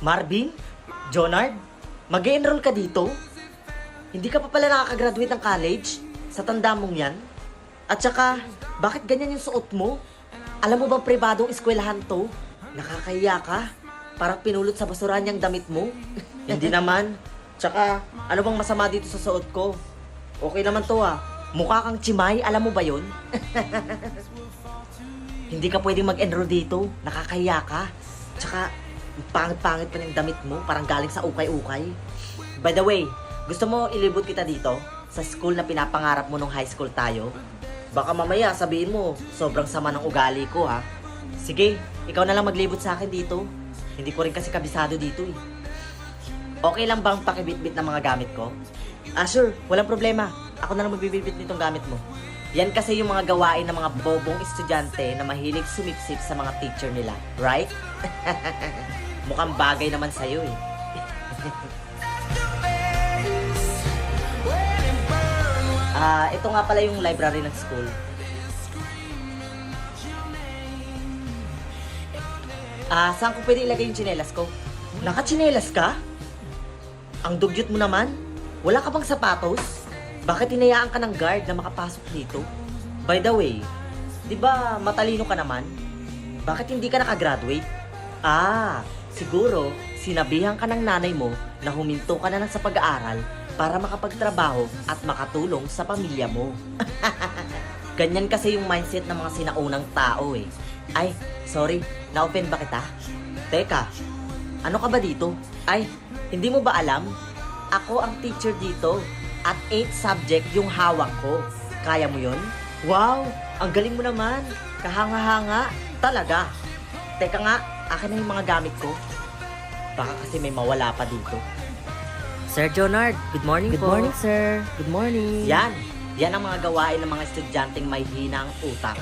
Marvin? Jonard? Mag-e-enroll ka dito? Hindi ka pa pala nakakagraduate ng college? Sa tanda mong yan? At saka, bakit ganyan yung suot mo? Alam mo bang pribadong eskwelahan to? Nakakahiya ka? Parang pinulot sa basurahan yung damit mo? Hindi naman. Tsaka, ano bang masama dito sa suot ko? Okay naman to ah. Mukha kang chimay, alam mo ba yun? Hindi ka pwedeng mag-enroll dito. Nakakahiya ka. Tsaka, pangit-pangit pa ng damit mo. Parang galing sa ukay-ukay. By the way, gusto mo ilibot kita dito? Sa school na pinapangarap mo nung high school tayo? Baka mamaya sabihin mo, sobrang sama ng ugali ko ha. Sige, ikaw na lang maglibot sa akin dito. Hindi ko rin kasi kabisado dito eh. Okay lang bang pakibitbit ng mga gamit ko? Ah sure, walang problema. Ako na lang magbibitbit nitong gamit mo. Yan kasi yung mga gawain ng mga bobong estudyante na mahilig sumipsip sa mga teacher nila, right? Mukhang bagay naman sa'yo eh. Ito nga pala yung library ng school. Saan ko pwede ilagay yung tsinelas ko? Nakatsinelas ka? Ang dugyot mo naman. Wala ka bang sapatos? Bakit hinayaan ka ng guard na makapasok dito? By the way, di ba matalino ka naman? Bakit hindi ka nakagraduate? Siguro, sinabihan ka ng nanay mo na huminto ka na lang sa pag-aaral para makapagtrabaho at makatulong sa pamilya mo. Ganyan kasi yung mindset ng mga sinaunang tao eh. Ay, sorry, na-offend ba kita? Teka, ano ka ba dito? Ay, hindi mo ba alam? Ako ang teacher dito at 8 subject yung hawak ko. Kaya mo yun? Wow, ang galing mo naman. Kahanga-hanga. Talaga. Teka nga, akin na yung mga gamit ko. Baka kasi may mawala pa dito. Sir Jonard, good morning po. Good morning, sir. Good morning. Yan ang mga gawain ng mga estudyanteng may hinang utak.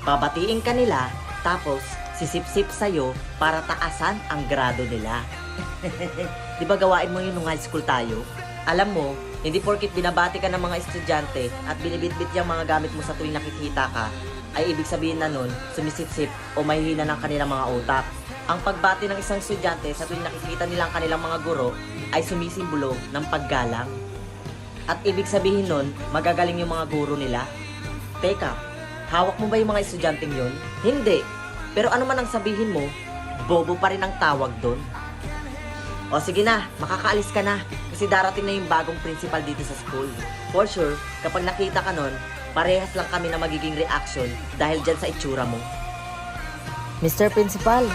Babatiin ka nila, tapos sisip-sip sa'yo para taasan ang grado nila. Di ba gawain mo yun nung high school tayo? Alam mo, hindi porkit binabati ka ng mga estudyante at binibitbit yung mga gamit mo sa tuwing nakikita ka, ay ibig sabihin na nun, sumisip-sip o may hina ng kanilang mga utak. Ang pagbati ng isang estudyante sa tuwing nakikita nilang kanilang mga guro ay sumisimbolo ng paggalang. At ibig sabihin nun, magagaling yung mga guro nila. Teka, hawak mo ba yung mga estudyanteng yun? Hindi. Pero ano man ang sabihin mo, bobo pa rin ang tawag doon. O sige na, makakaalis ka na. Kasi darating na yung bagong principal dito sa school. For sure, kapag nakita ka nun, parehas lang kami na magiging reaction dahil dyan sa itsura mo. Mr. Principal,